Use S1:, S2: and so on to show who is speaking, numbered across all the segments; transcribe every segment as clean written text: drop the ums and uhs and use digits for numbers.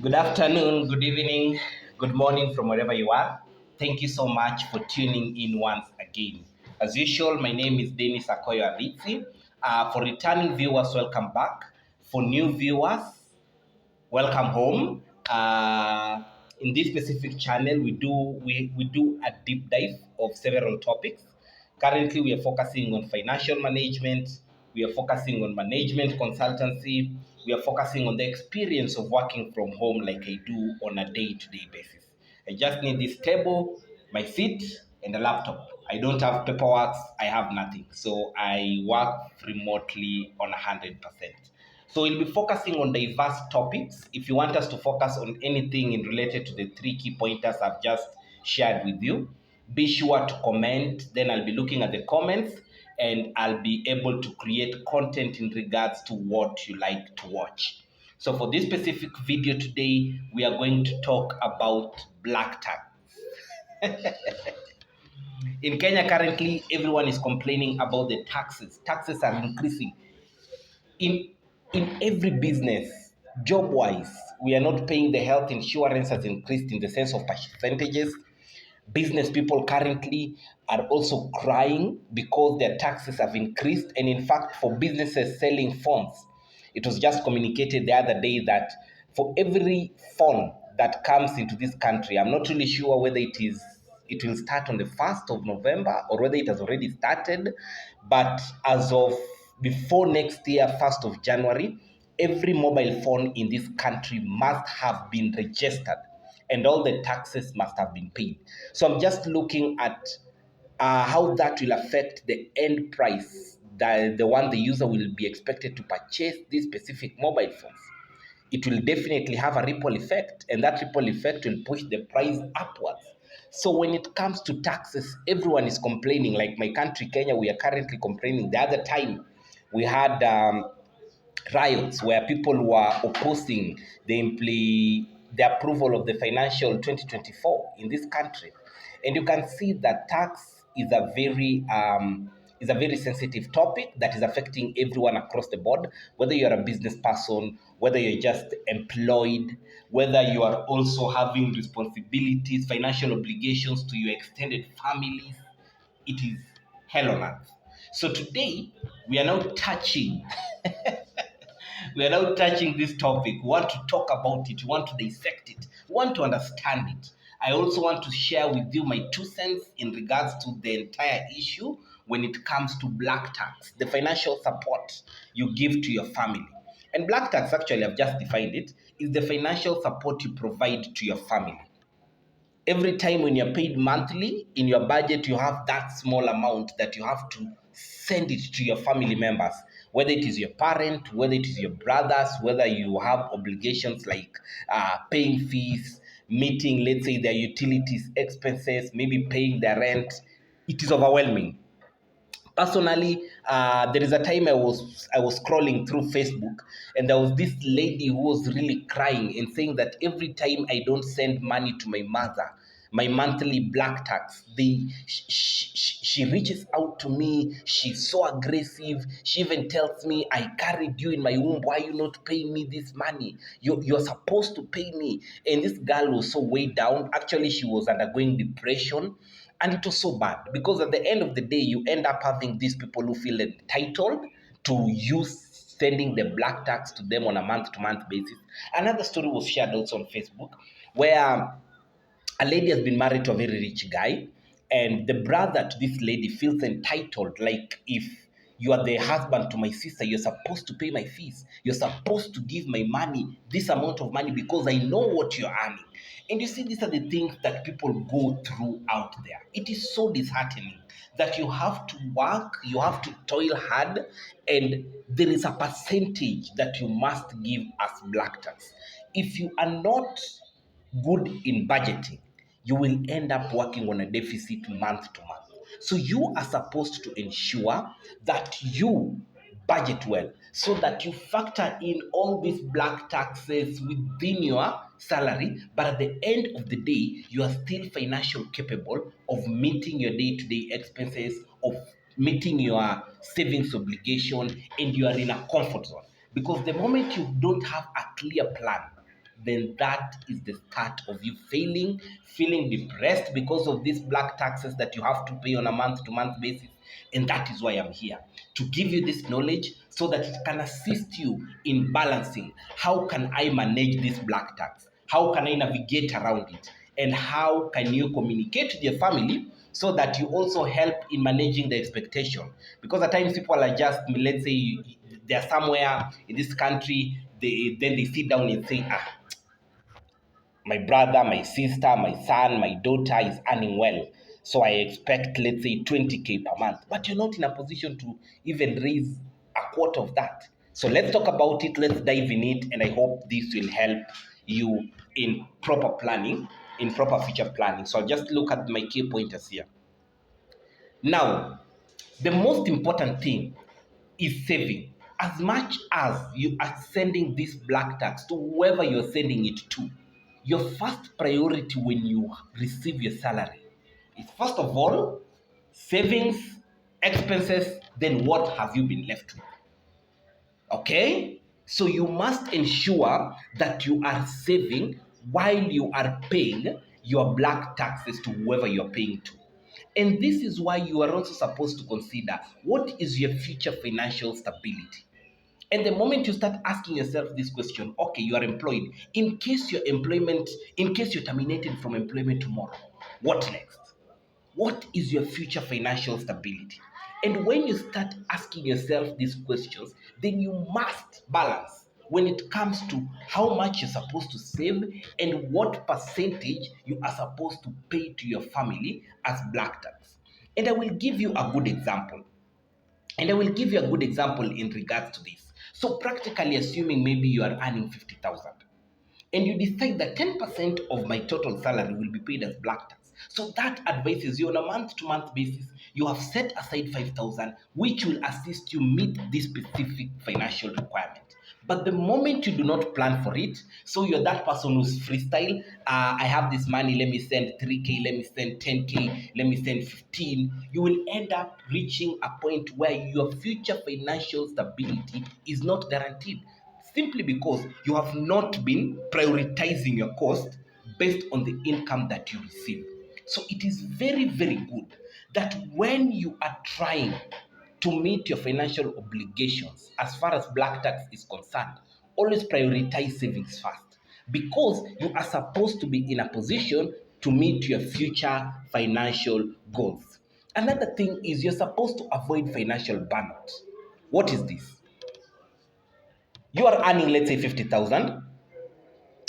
S1: Good afternoon, good evening, good morning from wherever you are. Thank you so much for tuning in once again. As usual, my name is Dennis Akoyo Alitsi. For returning viewers, welcome back. For new viewers, welcome home. In this specific channel, we do a deep dive of several topics. Currently, we are focusing on financial management. We are focusing on management consultancy. We are focusing on the experience of working from home like I do on a day-to-day basis. I just need this table, my seat, and a laptop. I don't have paperwork. I have nothing. So I work remotely on 100%. So we'll be focusing on diverse topics. If you want us to focus on anything in related to the three key pointers I've just shared with you, be sure to comment. Then I'll be looking at the comments and I'll be able to create content in regards to what you like to watch. So for this specific video today, we are going to talk about black tax. In Kenya currently, everyone is complaining about the taxes. Taxes are increasing in every business. Job wise, we are not paying. The health insurance has increased in the sense of percentages. Business people currently are also crying because their taxes have increased. And in fact, for businesses selling phones, it was just communicated the other day that for every phone that comes into this country, I'm not really sure whether it will start on the 1st of November or whether it has already started. But as of before next year, 1st of January, every mobile phone in this country must have been registered and all the taxes must have been paid. So I'm just looking at how that will affect the end price, the one the user will be expected to purchase these specific mobile phones. It will definitely have a ripple effect, and that ripple effect will push the price upwards. So when it comes to taxes, everyone is complaining. Like my country, Kenya, we are currently complaining. The other time, we had riots where people were opposing the approval of the financial 2024 in this country. And you can see that tax is a very sensitive topic that is affecting everyone across the board, whether you're a business person, whether you're just employed, whether you are also having responsibilities, financial obligations to your extended families. It is hell on earth. So today we are now touching we are now touching this topic. We want to talk about it. We want to dissect it. We want to understand it. I also want to share with you my 2 cents in regards to the entire issue when it comes to black tax, the financial support you give to your family. And black tax, actually, I've just defined it, is the financial support you provide to your family. Every time when you're paid monthly, in your budget, you have that small amount that you have to send it to your family members, whether it is your parent, whether it is your brothers, whether you have obligations like paying fees, meeting, let's say, their utilities expenses, maybe paying their rent. It is overwhelming. Personally, there is a time I was scrolling through Facebook, and there was this lady who was really crying and saying that every time I don't send money to my mother, my monthly black tax, she reaches out to me. She's so aggressive. She even tells me, I carried you in my womb. Why are you not paying me this money? You're supposed to pay me. And this girl was so weighed down. Actually, she was undergoing depression. And it was so bad because at the end of the day, you end up having these people who feel entitled to use sending the black tax to them on a month-to-month basis. Another story was shared also on Facebook where a lady has been married to a very rich guy, and the brother to this lady feels entitled, like, if you are the husband to my sister, you're supposed to pay my fees, you're supposed to give my money, this amount of money, because I know what you're earning. And you see, these are the things that people go through out there. It is so disheartening that you have to work, you have to toil hard, and there is a percentage that you must give as black tax. If you are not good in budgeting, you will end up working on a deficit month to month. So you are supposed to ensure that you budget well so that you factor in all these black taxes within your salary, but at the end of the day, you are still financially capable of meeting your day-to-day expenses, of meeting your savings obligation, and you are in a comfort zone. Because the moment you don't have a clear plan, then that is the start of you failing, feeling depressed because of these black taxes that you have to pay on a month to month basis. And that is why I'm here, to give you this knowledge so that it can assist you in balancing. How can I manage this black tax? How can I navigate around it? And how can you communicate with your family so that you also help in managing the expectation? Because at times people are just, let's say, they're somewhere in this country, then they sit down and say, my brother, my sister, my son, my daughter is earning well. So I expect, let's say, 20K per month. But you're not in a position to even raise a quarter of that. So let's talk about it. Let's dive in it. And I hope this will help you in proper planning, in proper future planning. So I'll just look at my key pointers here. Now, the most important thing is saving. As much as you are sending this black tax to whoever you're sending it to, your first priority when you receive your salary is, first of all, savings, expenses, then what have you been left with? Okay? So you must ensure that you are saving while you are paying your black taxes to whoever you're paying to. And this is why you are also supposed to consider what is your future financial stability. And the moment you start asking yourself this question, okay, you are employed. In case you're terminated from employment tomorrow, what next? What is your future financial stability? And when you start asking yourself these questions, then you must balance when it comes to how much you're supposed to save and what percentage you are supposed to pay to your family as black tax. And I will give you a good example. And I will give you a good example in regards to this. So practically assuming maybe you are earning 50,000 and you decide that 10% of my total salary will be paid as black tax. So that advises you on a month to month basis, you have set aside 5,000, which will assist you meet this specific financial requirement. But the moment you do not plan for it, so you're that person who's freestyle, I have this money, let me send 3K, let me send 10K, let me send 15, you will end up reaching a point where your future financial stability is not guaranteed, simply because you have not been prioritizing your cost based on the income that you receive. So it is very, very good that when you are trying to meet your financial obligations as far as black tax is concerned, always prioritize savings first, because you are supposed to be in a position to meet your future financial goals. Another thing is you're supposed to avoid financial burnout. What is this? You are earning, let's say, 50,000,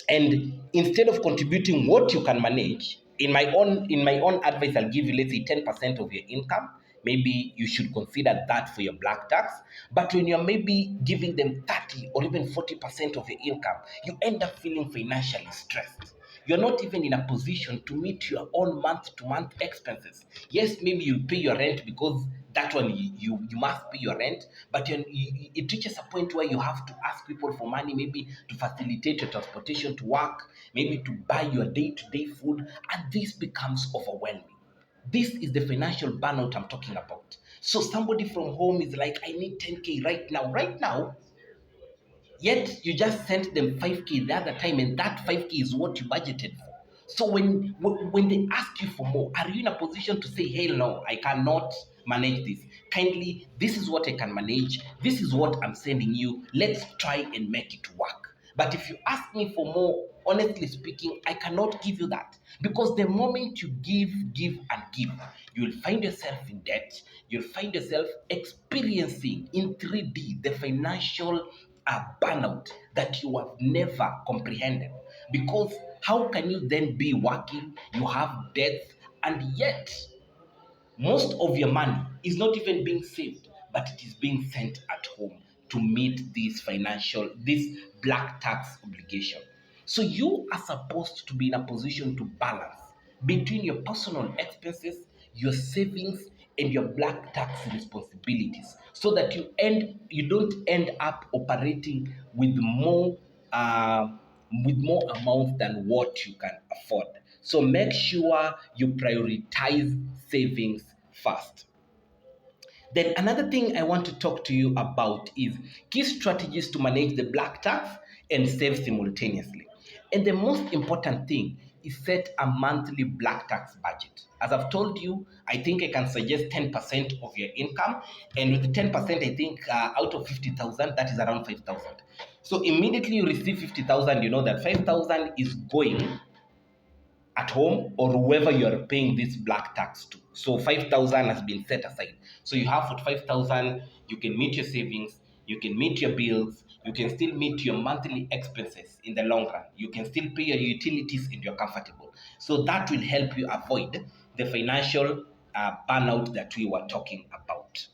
S1: and instead of contributing what you can manage, in my own advice, I'll give you, let's say, 10% of your income. Maybe you should consider that for your black tax. But when you're maybe giving them 30 or even 40% of your income, you end up feeling financially stressed. You're not even in a position to meet your own month to month expenses. Yes, maybe you pay your rent because that one you must pay your rent, but it reaches a point where you have to ask people for money, maybe to facilitate your transportation to work, maybe to buy your day-to-day food, and this becomes overwhelming. This is the financial burnout I'm talking about. So somebody from home is like, I need 10K right now, yet you just sent them 5K the other time, and that 5K is what you budgeted for. So when they ask you for more, are you in a position to say, hell no, I cannot manage this? Kindly, this is what I can manage. This is what I'm sending you. Let's try and make it work. But if you ask me for more, honestly speaking, I cannot give you that. Because the moment you give, and give, you will find yourself in debt. You'll find yourself experiencing in 3D the financial burnout that you have never comprehended. Because how can you then be working? You have debts, and yet most of your money is not even being saved, but it is being sent at home to meet this black tax obligation. So you are supposed to be in a position to balance between your personal expenses, your savings, and your black tax responsibilities, so that you don't end up operating uh, with more amount than what you can afford. So make sure you prioritize savings first. Then another thing I want to talk to you about is key strategies to manage the black tax and save simultaneously. And the most important thing is set a monthly black tax budget. As I've told you, I think I can suggest 10% of your income. And with 10%, I think out of 50,000, that is around 5,000. So immediately you receive 50,000, you know that 5,000 is going at home or whoever you are paying this black tax to. So 5,000 has been set aside. So you have for 5,000, you can meet your savings, you can meet your bills, you can still meet your monthly expenses in the long run. You can still pay your utilities and you're comfortable. So that will help you avoid the financial burnout that we were talking about.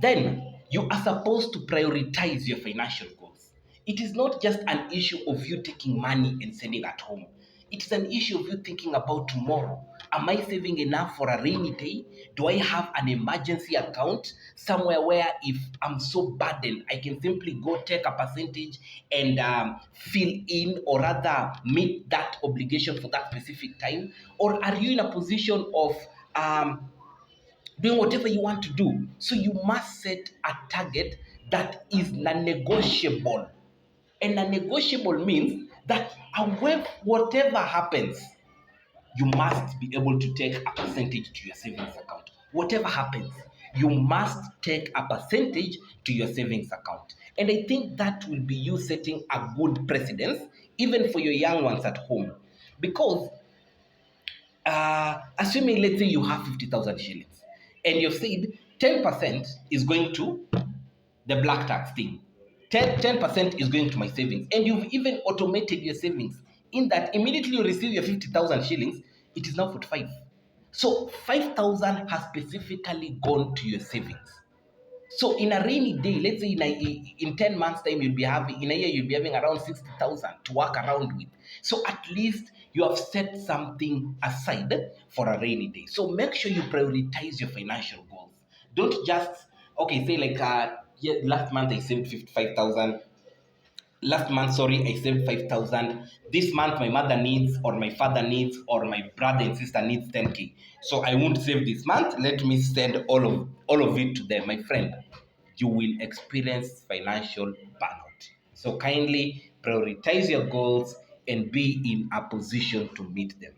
S1: Then you are supposed to prioritize your financial goals. It is not just an issue of you taking money and sending at home. It is an issue of you thinking about tomorrow. Am I saving enough for a rainy day? Do I have an emergency account somewhere where if I'm so burdened, I can simply go take a percentage and fill in or rather meet that obligation for that specific time? Or are you in a position of doing whatever you want to do? So you must set a target that is non-negotiable. And non-negotiable means that whatever happens, you must be able to take a percentage to your savings account. Whatever happens, you must take a percentage to your savings account. And I think that will be you setting a good precedence, even for your young ones at home. Because assuming, let's say you have 50,000 shillings and you've said 10% is going to the black tax thing, 10% is going to my savings, and you've even automated your savings in that immediately you receive your 50,000 shillings, it is now 45. So 5,000 has specifically gone to your savings. So in a rainy day, let's say in 10 months' time, you'll be having, in a year, you'll be having around 60,000 to work around with. So at least you have set something aside for a rainy day. So make sure you prioritize your financial goals. Don't just, okay, say like, yeah, last month I saved 55,000. Last month, sorry, I saved 5,000. This month, my mother needs, or my father needs, or my brother and sister needs 10K. So I won't save this month. Let me send all of it to them. My friend, you will experience financial burnout. So kindly prioritize your goals and be in a position to meet them.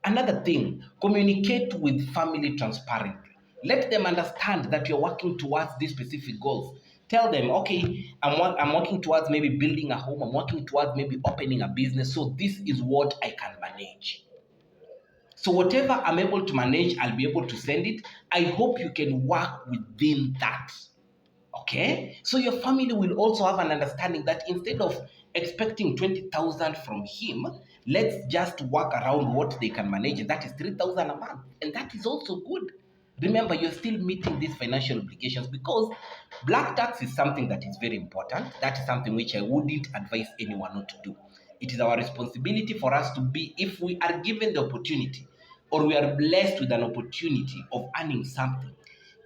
S1: Another thing, communicate with family transparently. Let them understand that you're working towards these specific goals. Tell them, okay, I'm working towards maybe building a home, I'm working towards maybe opening a business. So this is what I can manage. So whatever I'm able to manage, I'll be able to send it. I hope you can work within that. Okay? So your family will also have an understanding that instead of expecting 20,000 from him, let's just work around what they can manage. And that is 3,000 a month. And that is also good. Remember, you're still meeting these financial obligations because black tax is something that is very important. That is something which I wouldn't advise anyone not to do. It is our responsibility for us to be, if we are given the opportunity or we are blessed with an opportunity of earning something,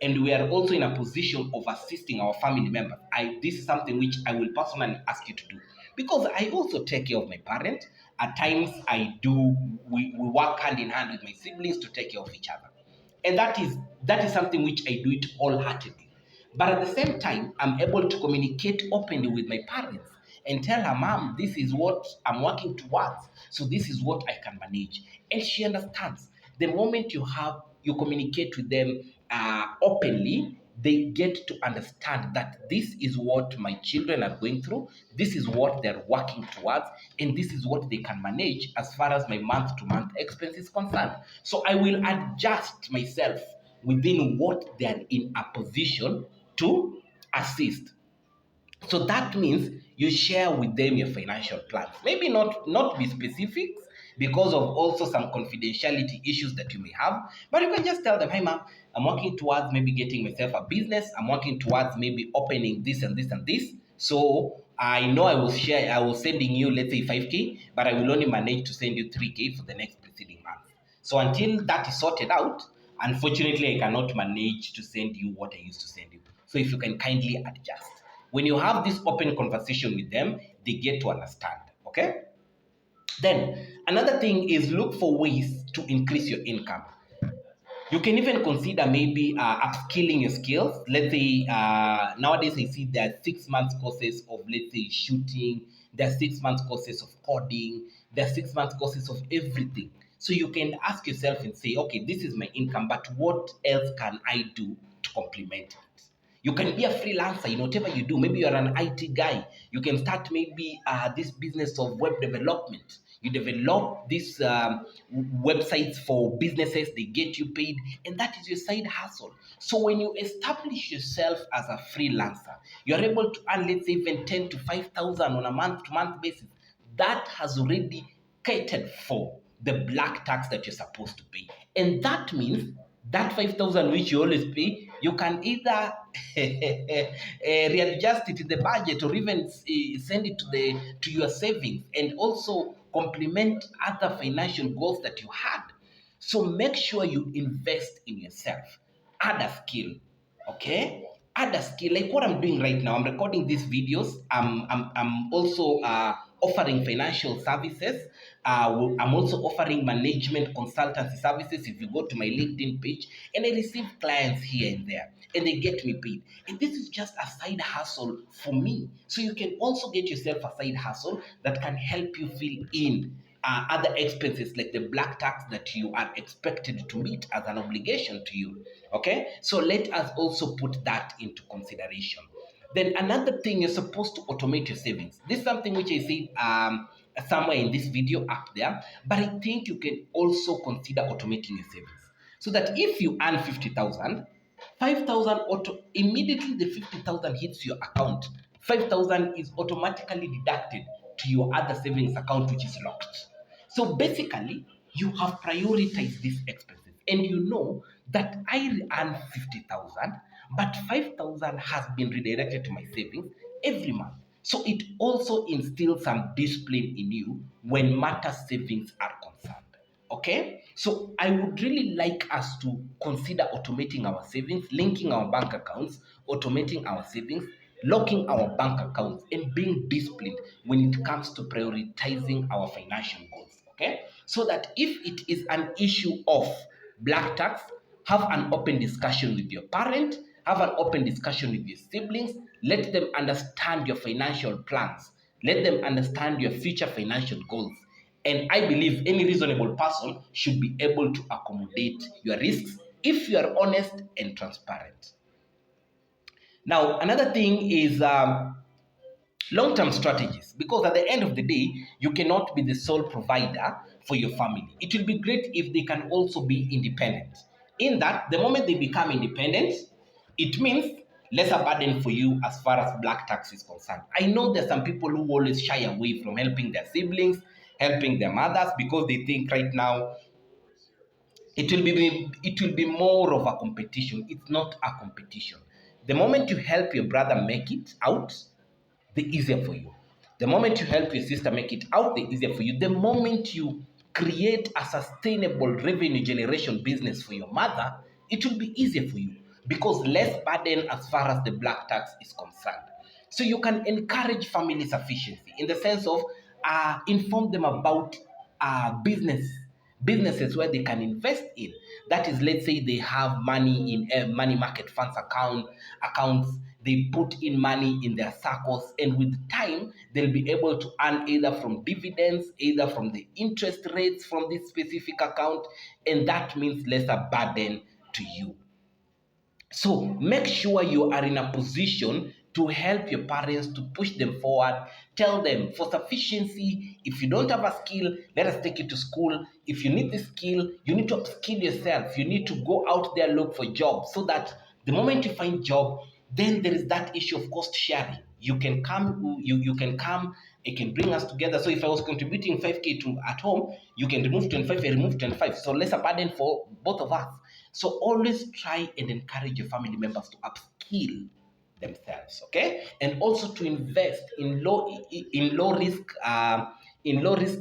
S1: and we are also in a position of assisting our family members. This is something which I will personally ask you to do because I also take care of my parents. At times, we work hand in hand with my siblings to take care of each other, and that is something which I do it wholeheartedly. But at the same time, I'm able to communicate openly with my parents and tell her, Mom, this is what I'm working towards. So this is what I can manage. And she understands. The moment you communicate with them openly, they get to understand that this is what my children are going through, this is what they're working towards, and this is what they can manage as far as my month to month expense is concerned. So I will adjust myself within what they're in a position to assist. So that means you share with them your financial plans. Maybe not be specifics because of also some confidentiality issues that you may have, but you can just tell them, hey ma'am, I'm working towards maybe getting myself a business. I'm working towards maybe opening this and this and this. So I know I was sending you, let's say 5K, but I will only manage to send you 3K for the next preceding month. So until that is sorted out, unfortunately, I cannot manage to send you what I used to send you. So if you can kindly adjust. When you have this open conversation with them, they get to understand. Okay? Then another thing is look for ways to increase your income. You can even consider maybe upskilling your skills. Let's say nowadays I see there are 6 months courses of, let's say, shooting, There are 6 months courses of coding. There are 6 months courses of everything. So you can ask yourself and say, okay, this is my income, but what else can I do to complement it? You can be a freelancer in whatever you do. Maybe you're an IT guy. You can start maybe this business of web development. You develop these websites for businesses, they get you paid, and that is your side hustle. So when you establish yourself as a freelancer, you're able to earn, let's say, even 10 to 5,000 on a month-to-month basis. That has already catered for the black tax that you're supposed to pay. And that means that 5,000 which you always pay, you can either readjust it in the budget or even send it to your savings and also complement other financial goals that you had. So make sure you invest in yourself. Add a skill, okay? Add a skill like what I'm doing right now. I'm recording these videos. I'm also offering financial services. I'm also offering management consultancy services. If you go to my LinkedIn page, and I receive clients here and there, and they get me paid. And this is just a side hustle for me. So you can also get yourself a side hustle that can help you fill in other expenses like the black tax that you are expected to meet as an obligation to you. Okay, so let us also put that into consideration. Then another thing, you're supposed to automate your savings. This is something which I said somewhere in this video up there, but I think you can also consider automating your savings so that if you earn 50,000, 5,000 auto immediately the 50,000 hits your account. 5,000 is automatically deducted to your other savings account, which is locked. So basically, you have prioritized these expenses, and you know that I earn 50,000, but 5,000 has been redirected to my savings every month. So it also instills some discipline in you when matter savings are concerned. Okay, so I would really like us to consider automating our savings, linking our bank accounts, automating our savings, locking our bank accounts, and being disciplined when it comes to prioritizing our financial goals. Okay, so that if it is an issue of black tax, have an open discussion with your parent, have an open discussion with your siblings, let them understand your financial plans, let them understand your future financial goals. And I believe any reasonable person should be able to accommodate your risks if you are honest and transparent. Now, another thing is long-term strategies, because at the end of the day, you cannot be the sole provider for your family. It will be great if they can also be independent. In that, the moment they become independent, it means lesser burden for you as far as black tax is concerned. I know there's some people who always shy away from helping their siblings, helping their mothers, because they think right now it will be more of a competition. It's not a competition. The moment you help your brother make it out, the easier for you. The moment you help your sister make it out, the easier for you. The moment you create a sustainable revenue generation business for your mother, it will be easier for you because less burden as far as the black tax is concerned. So you can encourage family sufficiency in the sense of inform them about businesses where they can invest in. That is, let's say they have money in a money market funds accounts. They put in money in their circles, and with time, they'll be able to earn either from dividends, either from the interest rates from this specific account, and that means lesser burden to you. So make sure you are in a position to help your parents, to push them forward. Tell them for sufficiency, if you don't have a skill, let us take you to school. If you need the skill, you need to upskill yourself. You need to go out there, look for jobs so that the moment you find job, then there is that issue of cost sharing. You can come, it can bring us together. So if I was contributing 5K to at home, you can remove 25, I remove 25. So less a burden for both of us. So always try and encourage your family members to upskill themselves, okay? And also to invest in low risk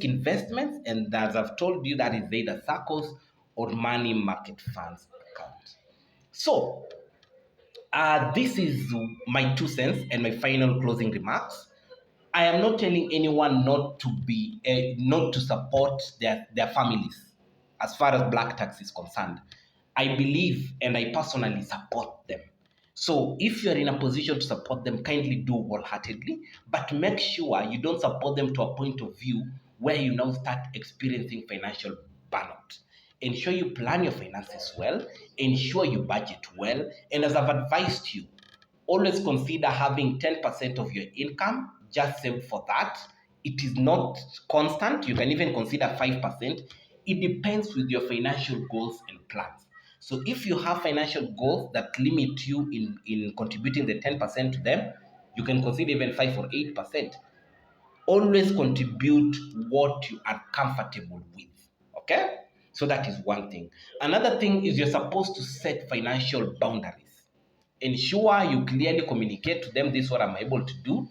S1: investments. And as I've told you, that is either circles or money market funds account. So this is my 2 cents and my final closing remarks. I am not telling anyone not to support their families as far as black tax is concerned. I believe and I personally support them. So if you're in a position to support them, kindly do wholeheartedly, but make sure you don't support them to a point of view where you now start experiencing financial burnout. Ensure you plan your finances well, ensure you budget well, and as I've advised you, always consider having 10% of your income just saved for that. It is not constant. You can even consider 5%. It depends with your financial goals and plans. So if you have financial goals that limit you in contributing the 10% to them, you can consider even 5 or 8%. Always contribute what you are comfortable with. Okay? So that is one thing. Another thing is you're supposed to set financial boundaries. Ensure you clearly communicate to them, this is what I'm able to do.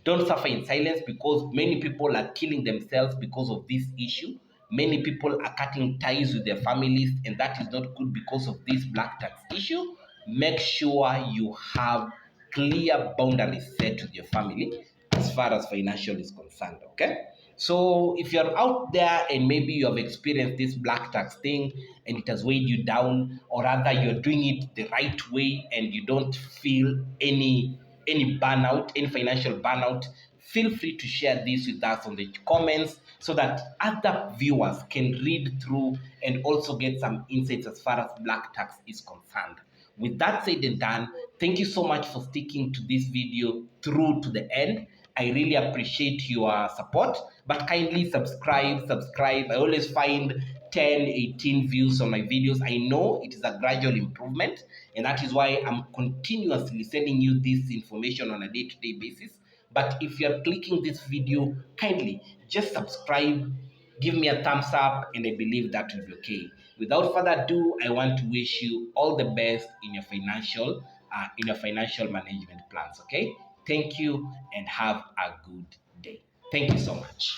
S1: Don't suffer in silence, because many people are killing themselves because of this issue. Many people are cutting ties with their families, and that is not good because of this black tax issue. Make sure you have clear boundaries set with your family as far as financial is concerned. Okay. So if you're out there and maybe you have experienced this black tax thing and it has weighed you down, or rather you're doing it the right way and you don't feel any burnout, any financial burnout, feel free to share this with us on the comments so that other viewers can read through and also get some insights as far as black tax is concerned. With that said and done, thank you so much for sticking to this video through to the end. I really appreciate your support, but kindly subscribe. I always find 10, 18 views on my videos. I know it is a gradual improvement, and that is why I'm continuously sending you this information on a day-to-day basis. But if you're clicking this video, kindly just subscribe, give me a thumbs up, and I believe that will be okay. Without further ado, I want to wish you all the best in your financial management plans. Okay, thank you and have a good day. Thank you so much.